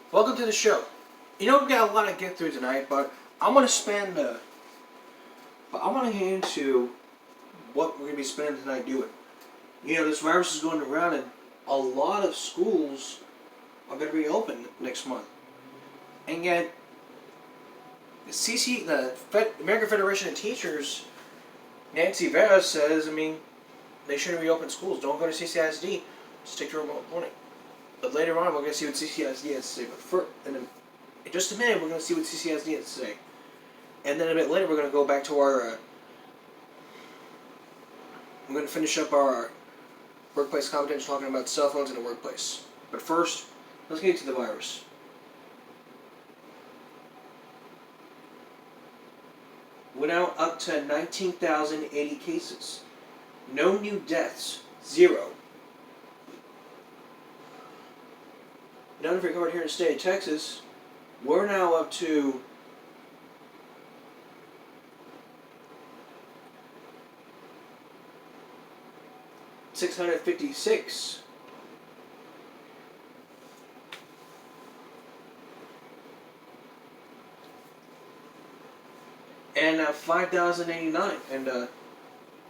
Welcome to the show. You know, we've got a lot to get through tonight, but I want to get into what we're going to be spending tonight doing. You know, this virus is going around, and a lot of schools are going to reopen next month. And yet, the American Federation of Teachers, Nancy Vera says, they shouldn't reopen schools. Don't go to CCISD. Stick to remote learning. But later on, we're going to see what CCISD has to say. But in just a minute, we're going to see what CCISD has to say. And then a bit later, we're going to go back to our... we're going to finish up our workplace competence talking about cell phones in the workplace. But first, let's get to the virus. We're now up to 19,080 cases. No new deaths. 0. None have recovered here in the state of Texas. We're now up to 656. And 5,089 and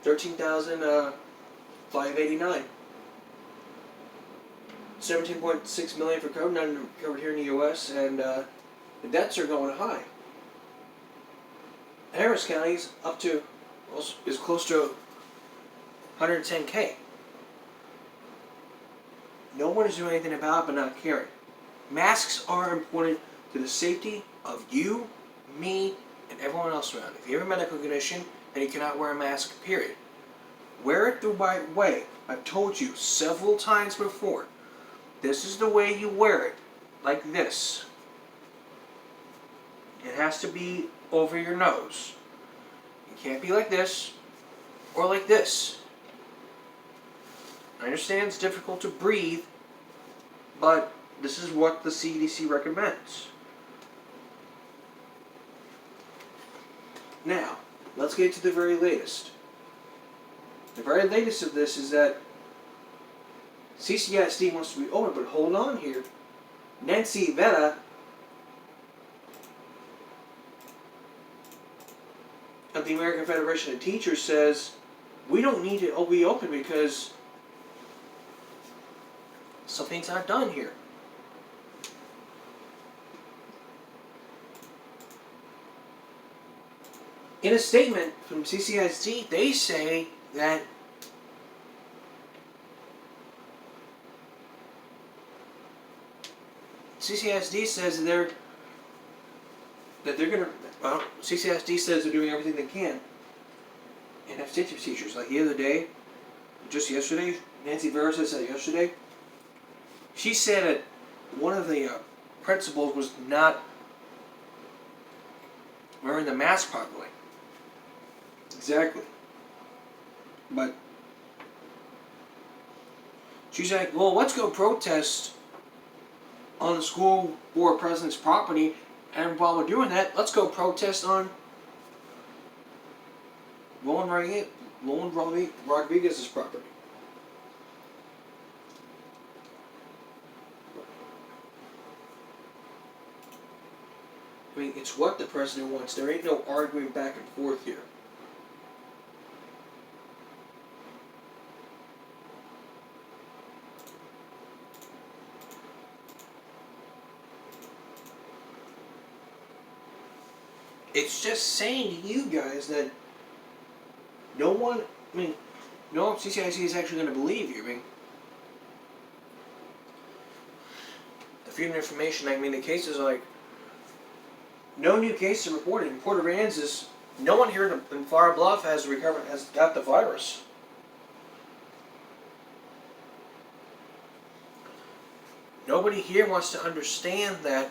13,589. 17.6 million for COVID, none recovered here in the U.S., and the deaths are going high. Harris County is close to 110K. No one is doing anything about it but not caring. Masks are important to the safety of you, me, and everyone else around. If you have a medical condition and you cannot wear a mask, period, wear it the right way. I've told you several times before. This is the way you wear it, like this. It has to be over your nose. It can't be like this or like this. I understand it's difficult to breathe, but this is what the CDC recommends. Now, let's get to the very latest. The very latest of this is that CCISD wants to be open, but hold on here. Nancy Vera of the American Federation of Teachers says we don't need to be open because something's not done here. In a statement from CCISD, they say that CCISD says they're going to. Well, CCISD says they're doing everything they can and have safety procedures. Like the other day, just yesterday, Nancy Vera said yesterday. She said that one of the principals was not wearing the mask properly. Exactly. But she's like, well, let's go protest on the school board president's property, and while we're doing that, let's go protest on Roland Rodriguez's property. It's what the president wants. There ain't no arguing back and forth here. It's just saying to you guys that no CCIC is actually going to believe you. The Freedom of Information, the cases are like, no new cases reported. In Port Aransas, no one here in Far Bluff has got the virus. Nobody here wants to understand that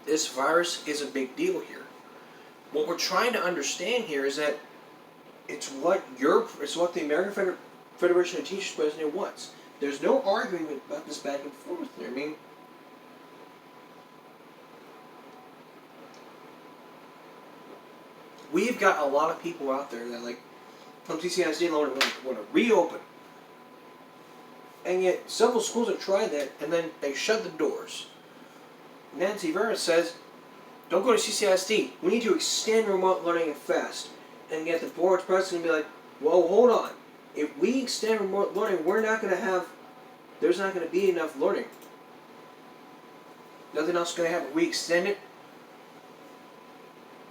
this virus is a big deal here. What we're trying to understand here is that it's what the American Federation of Teachers president wants. There's no arguing about this back and forth here. We've got a lot of people out there that from CCISD want to reopen. And yet, several schools have tried that, and then they shut the doors. Nancy Vera says, don't go to CCISD. We need to extend remote learning fast. And yet the board's president will be like, well, hold on. If we extend remote learning, there's not going to be enough learning. Nothing else is going to happen. If we extend it,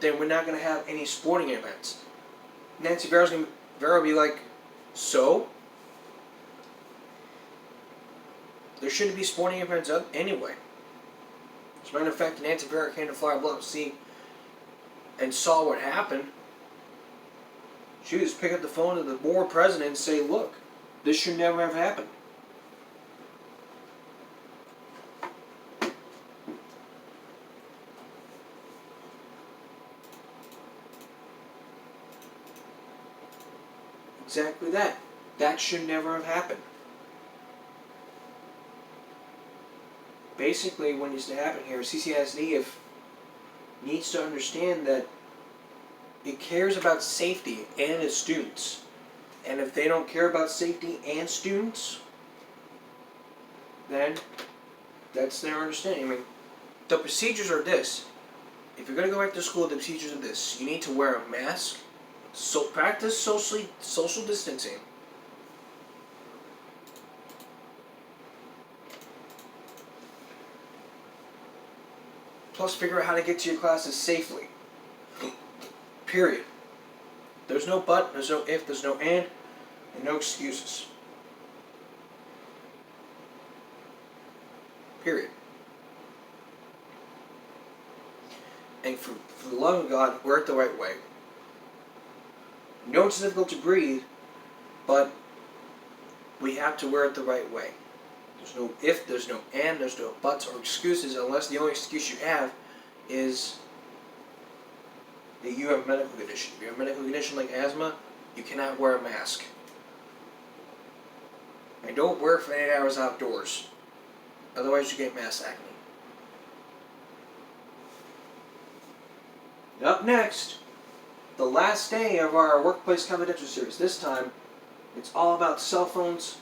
then we're not going to have any sporting events. Nancy Vera will be like, so? There shouldn't be sporting events up anyway. As a matter of fact, Nancy Vera came to Flower Bluff to see and saw what happened. She would just pick up the phone to the board president and say, look, this should never have happened. Exactly that. That should never have happened. Basically, what needs to happen here, CCISD needs to understand that it cares about safety and its students. And if they don't care about safety and students, then that's their understanding. I mean, the procedures are this. If you're going to go back to school, the procedures are this. You need to wear a mask, practice social distancing. Plus figure out how to get to your classes safely. Period. There's no but, there's no if, there's no and no excuses. Period. And for the love of God, wear it the right way. No, it's difficult to breathe, but we have to wear it the right way. There's no if, there's no and, there's no buts or excuses unless the only excuse you have is that you have a medical condition. If you have a medical condition like asthma, you cannot wear a mask. And don't wear it for 8 hours outdoors. Otherwise you get mask acne. Up next, the last day of our Workplace Confidential series. This time, it's all about cell phones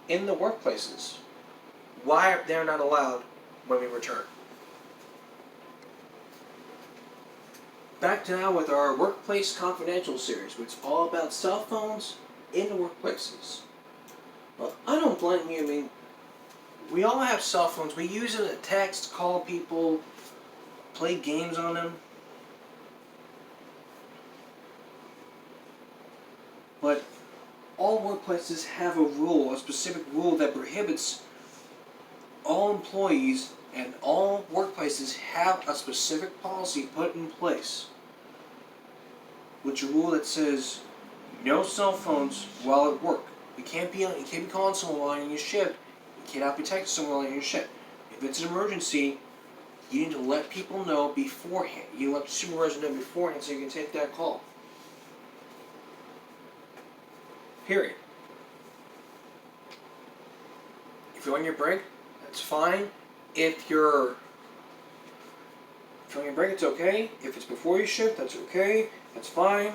in the workplaces. Why they're not allowed when we return. Back to now with our Workplace Confidential series, which is all about cell phones in the workplaces. Well, I don't blame you. I mean, we all have cell phones. We use them to text, call people, play games on them. But all workplaces have a specific rule that prohibits all employees, and all workplaces have a specific policy put in place. Which a rule that says no cell phones while at work. You can't be calling someone while on your shift. You cannot be texting someone while on your shift. If it's an emergency, you need to let people know beforehand. You let the supervisor know beforehand so you can take that call. Period. If you're on your break, that's fine. If you're on your break, it's okay. If it's before your shift, that's okay. That's fine.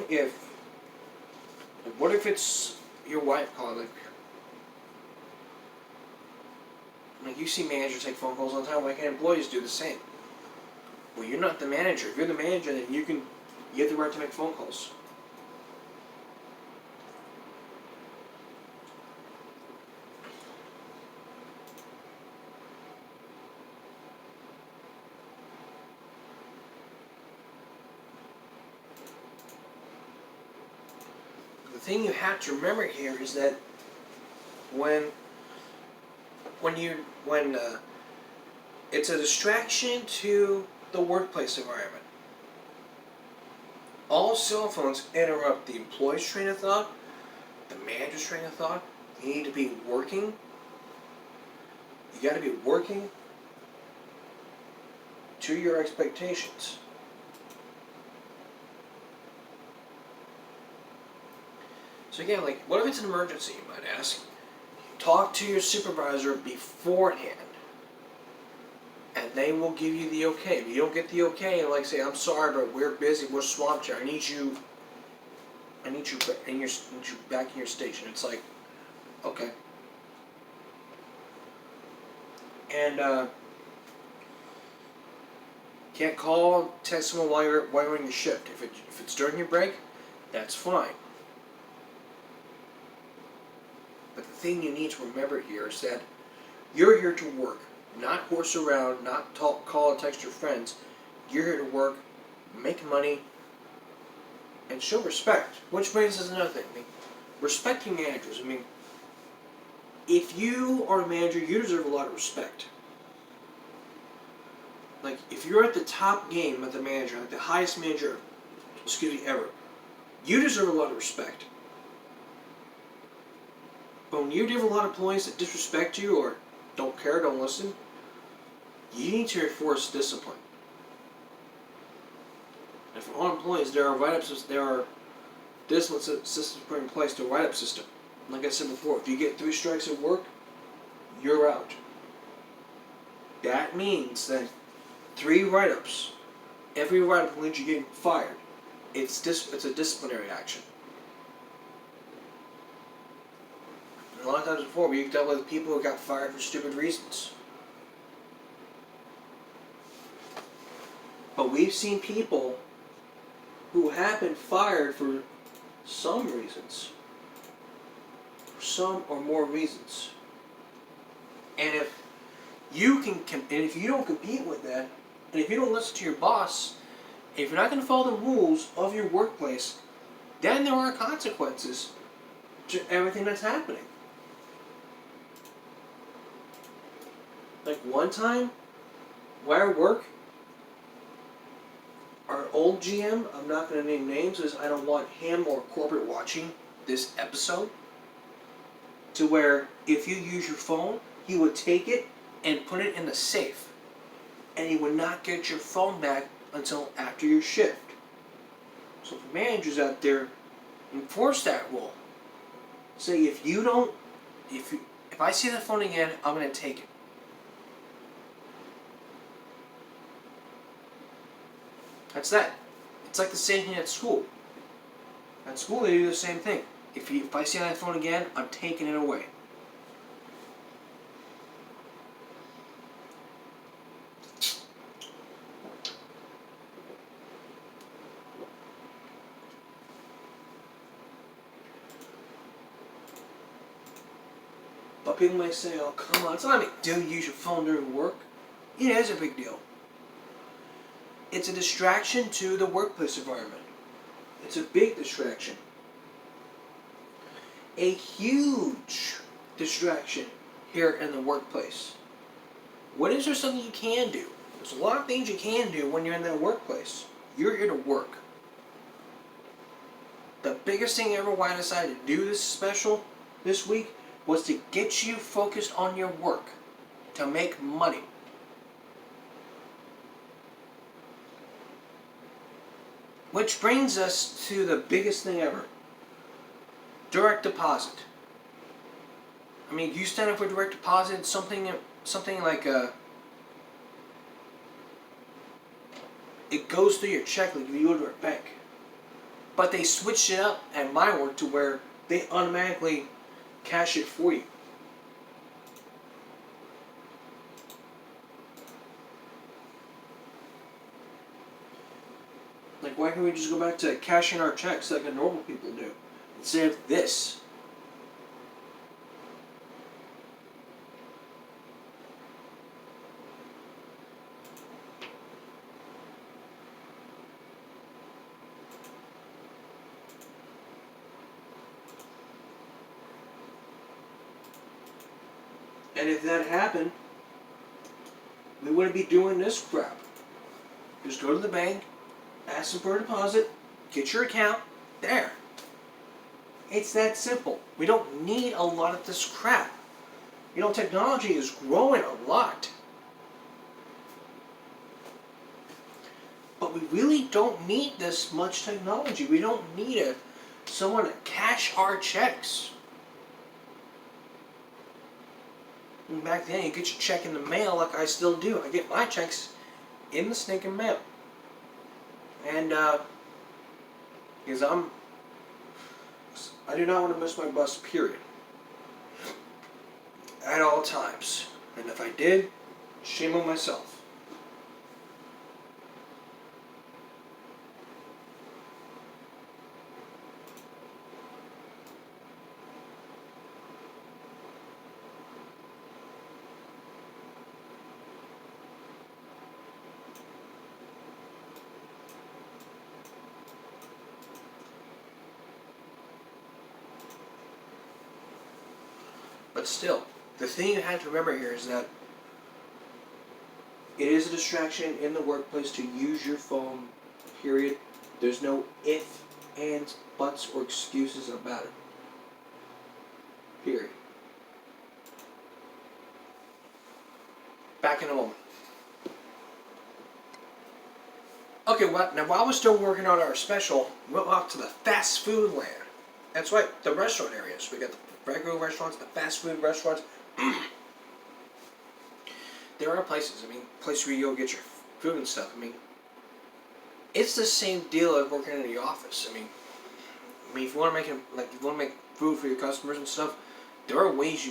What if it's your wife calling? Like you see managers take phone calls all the time. Why can't employees do the same? Well, you're not the manager. If you're the manager, then you have the right to make phone calls. The thing you have to remember here is that when it's a distraction to the workplace environment. All cell phones interrupt the employee's train of thought, the manager's train of thought. You need to be working. You got to be working to your expectations. So again, like, what if it's an emergency, you might ask? Talk to your supervisor beforehand, and they will give you the okay. If you don't get the okay, and like say, I'm sorry, but we're busy, we're swamped here. I need you back in your station. It's like, okay. And can't call, text someone while you're on your shift. If it's during your break, that's fine. But the thing you need to remember here is that you're here to work, not horse around, not talk, call, or text your friends. You're here to work, make money, and show respect. Which brings us to another thing. I mean, respecting managers. I mean, if you are a manager, you deserve a lot of respect. Like, if you're at the top game of the manager, like the highest manager, ever, you deserve a lot of respect. But when you deal with a lot of employees that disrespect you or don't care, don't listen, you need to enforce discipline. And for all employees, there are write-ups, there are discipline systems put in place to a write-up system. Like I said before, if you get 3 strikes at work, you're out. That means that 3 write-ups, every write-up means you're getting fired. It's a disciplinary action. And a lot of times before, we've dealt with people who got fired for stupid reasons. But we've seen people who have been fired for some reasons. For some or more reasons. And if you if you don't compete with that, and if you don't listen to your boss, if you're not going to follow the rules of your workplace, then there are consequences to everything that's happening. Like one time, where I work, our old GM, I'm not going to name names because I don't want him or corporate watching this episode, to where if you use your phone, he would take it and put it in the safe. And he would not get your phone back until after your shift. So for managers out there, enforce that rule. Say if I see that phone again, I'm going to take it. That's that. It's like the same thing at school. At school they do the same thing. If I see that phone again, I'm taking it away. But people may say, oh come on, it's not a big deal you use your phone during work. It is a big deal. It's a distraction to the workplace environment. It's a big distraction. A huge distraction here in the workplace. What is there something you can do? There's a lot of things you can do when you're in that workplace. You're here to work. The biggest thing ever why I decided to do this special this week was to get you focused on your work. To make money. Which brings us to the biggest thing ever. Direct deposit. I mean, you stand up for direct deposit, something like it goes through your check like if you go to a bank. But they switched it up at my work to where they automatically cash it for you. Like, why can't we just go back to cashing our checks like the normal people do? Instead of this. And if that happened, we wouldn't be doing this crap. Just go to the bank, ask them for a deposit, get your account, there. It's that simple. We don't need a lot of this crap. You know, technology is growing a lot. But we really don't need this much technology. We don't need someone to cash our checks. And back then, you get your check in the mail like I still do. I get my checks in the stinking mail. And, because I do not want to miss my bus, period. At all times. And if I did, Shame on myself. But still, the thing you have to remember here is that it is a distraction in the workplace to use your phone, period. There's no if, ands, buts, or excuses about it. Period. Back in a moment. Okay, well, now while we're still working on our special, we'll off to the fast food land. That's right, the restaurant areas. We got the regular restaurants, the fast food restaurants. There are places, places where you go get your food and stuff. It's the same deal as working in the office. If you want to make food for your customers and stuff, there are ways.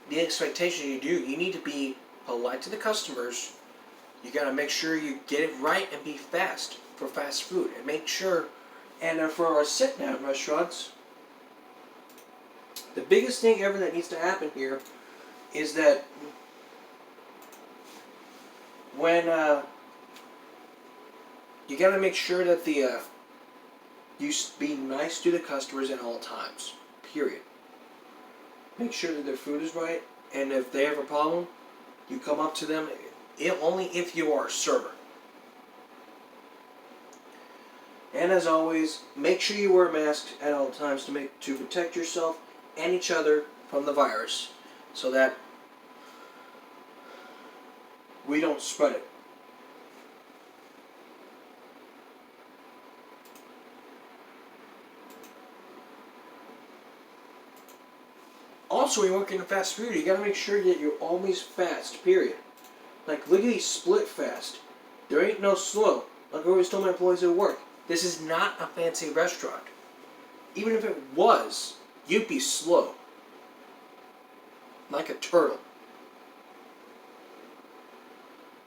The expectation you need to be polite to the customers. You got to make sure you get it right and be fast for fast food, and make sure. And for our sit-down restaurants, the biggest thing ever that needs to happen here is that when you got to make sure that you be nice to the customers at all times. Period. Make sure that their food is right, and if they have a problem, you come up to them. Only if you are a server. And as always, make sure you wear a mask at all times to protect yourself and each other from the virus, so that we don't spread it. Also, when you work in fast food, you gotta make sure that you're always fast, period. Like, look at these split fast. There ain't no slow. Like I always told my employees at work, this is not a fancy restaurant. Even if it was, you'd be slow. Like a turtle.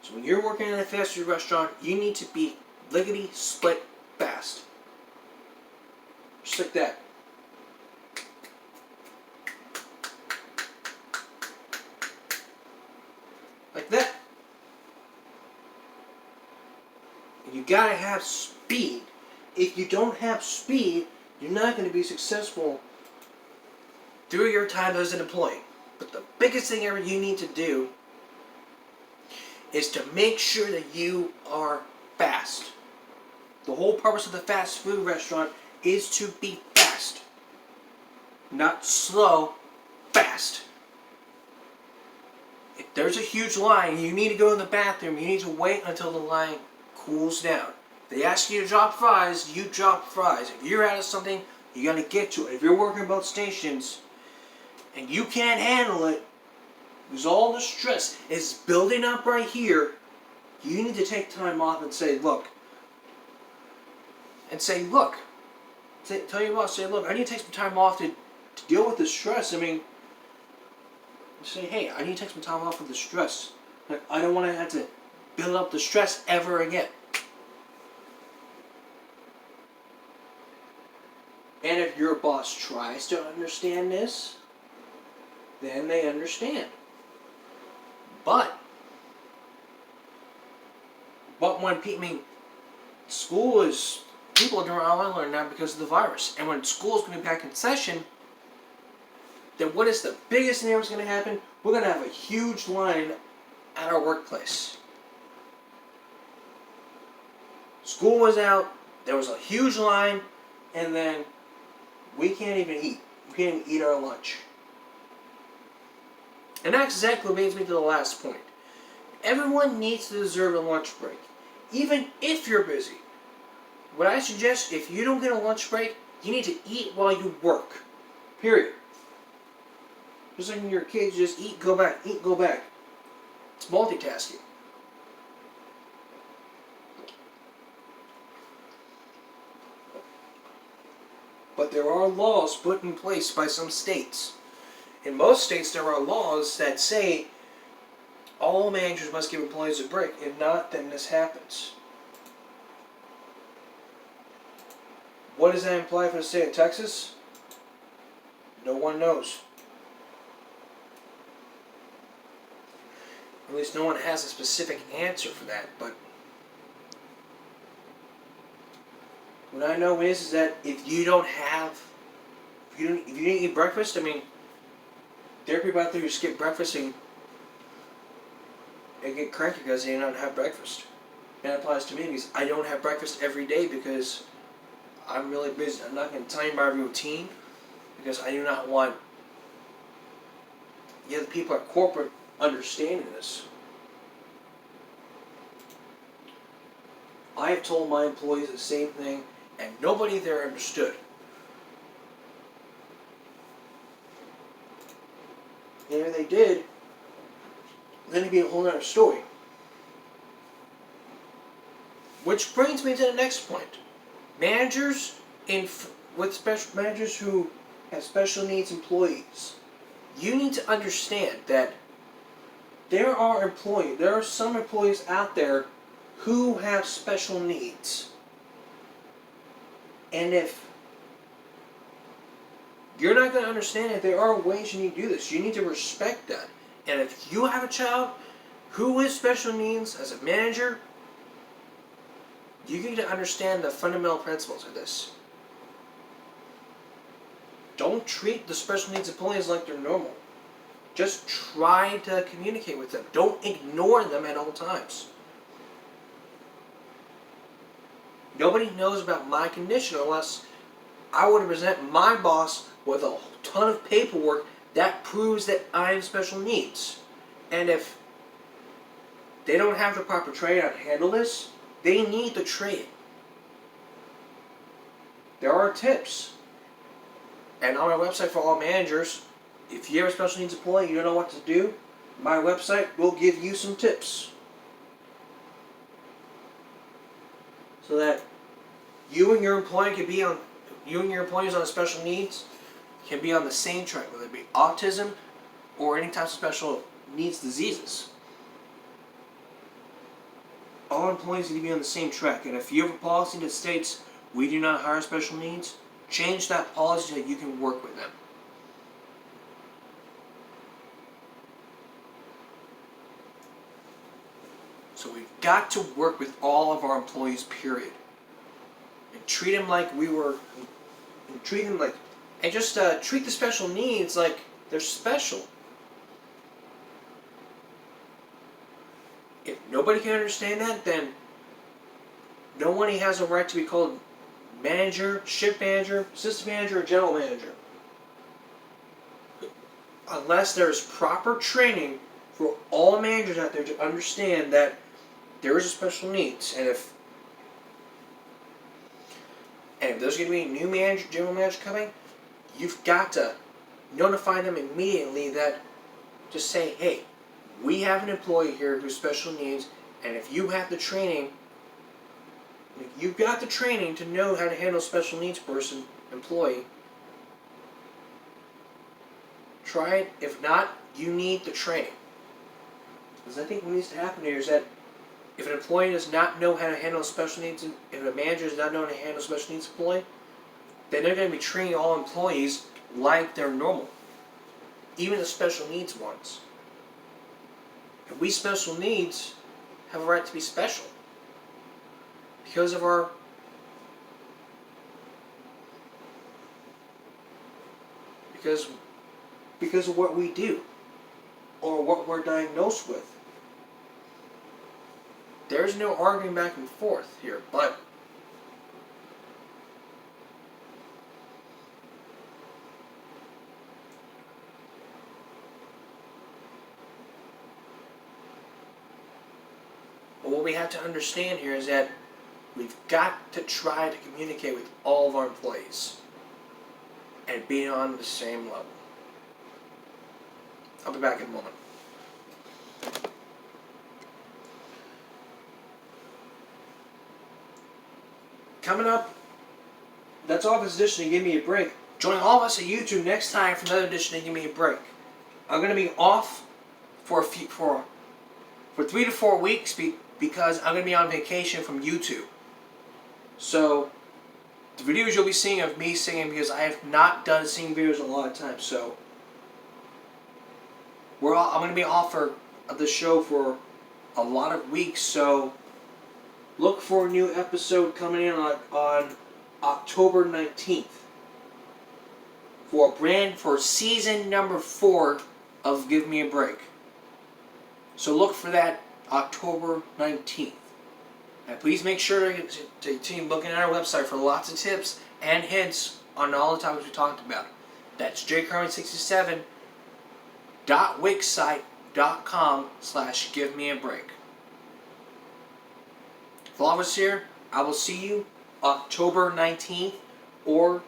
So when you're working in a fast food restaurant, you need to be lickety split fast. Just like that. Like that. You gotta have speed. If you don't have speed, you're not going to be successful through your time as an employee. But the biggest thing ever you need to do is to make sure that you are fast. The whole purpose of the fast food restaurant is to be fast. Not slow, fast. If there's a huge line, you need to go in the bathroom, you need to wait until the line cools down. If they ask you to drop fries, you drop fries. If you're out of something, you gotta get to it. If you're working both stations and you can't handle it, because all the stress is building up right here, you need to take time off and say, look. Tell your boss, look, I need to take some time off to deal with the stress. Say, hey, I need to take some time off with the stress. Like, I don't want to have to build up the stress ever again. And if your boss tries to understand this, then they understand. But when people are doing online learning now because of the virus. And when school is going to be back in session, then what is the biggest thing that's going to happen? We're going to have a huge line at our workplace. School was out, there was a huge line, and then we can't even eat. We can't even eat our lunch. And that exactly brings me to the last point. Everyone needs to deserve a lunch break, even if you're busy. What I suggest, if you don't get a lunch break, you need to eat while you work. Period. Just like when you're kids, just eat, go back, eat, go back. It's multitasking. But there are laws put in place by some states. In most states, there are laws that say All managers must give employees a break. If not, then this happens. What does that imply for the state of Texas? No one knows. At least no one has a specific answer for that, but what I know is that if you didn't eat breakfast, I mean, there are people out there who skip breakfast and get cranky because they don't have breakfast. And that applies to me because I don't have breakfast every day because I'm really busy. I'm not going to tell you my routine because I do not want the other people at corporate understanding this. I have told my employees the same thing, and nobody there understood. And if they did, then it'd be a whole other story. Which brings me to the next point. Managers managers who have special needs employees. You need to understand that there are some employees out there who have special needs. And if you're not going to understand it, there are ways you need to do this. You need to respect that. And if you have a child who has special needs as a manager, you need to understand the fundamental principles of this. Don't treat the special needs employees like they're normal. Just try to communicate with them. Don't ignore them at all times. Nobody knows about my condition unless I would present my boss with a ton of paperwork that proves that I have special needs. And if they don't have the proper training on how to handle this, they need the training. There are tips. And on my website for all managers, if you have a special needs employee and you don't know what to do, my website will give you some tips. So that you and your employee can be on, you and your employees on special needs can be on the same track, whether it be autism or any types of special needs diseases. All employees need to be on the same track, and if you have a policy that states we do not hire special needs, change that policy so that you can work with them. So we've got to work with all of our employees, period. And treat them like and just treat the special needs like they're special. If nobody can understand that, then nobody has a right to be called manager, shift manager, assistant manager, or general manager. Unless there's proper training for all managers out there to understand that there is a special needs, and if there's going to be a new manager, general manager coming, you've got to notify them immediately that just say, hey, we have an employee here who's special needs, and if you have the training, if you've got the training to know how to handle a special needs employee, try it. If not, you need the training. Because I think what needs to happen here is that if an employee does not know how to handle special needs, if a manager does not know how to handle a special needs employee, then they're going to be treating all employees like they're normal. Even the special needs ones. And we special needs have a right to be special. Because of our because of what we do or what we're diagnosed with. There's no arguing back and forth here, but what we have to understand here is that we've got to try to communicate with all of our employees and be on the same level. I'll be back in a moment. Coming up, that's all this edition of Give Me a Break. Join all of us at YouTube next time for another edition of Give Me a Break. I'm going to be off for for 3 to 4 weeks because I'm going to be on vacation from YouTube. So the videos you'll be seeing of me singing, because I have not done singing videos in a lot of time. So I'm going to be off of the show for a lot of weeks. So look for a new episode coming in on October 19th for season number 4 of Give Me a Break. So look for that October 19th. And please make sure to continue looking at our website for lots of tips and hints on all the topics we talked about. That's jkerwin67.wixsite.com/givemeabreak. For all of us here, I will see you October 19th, or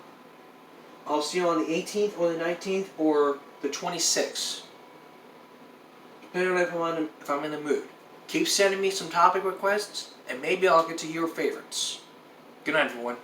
I'll see you on the 18th or the 19th or the 26th. Depending on if I'm in the mood. Keep sending me some topic requests, and maybe I'll get to your favorites. Good night, everyone.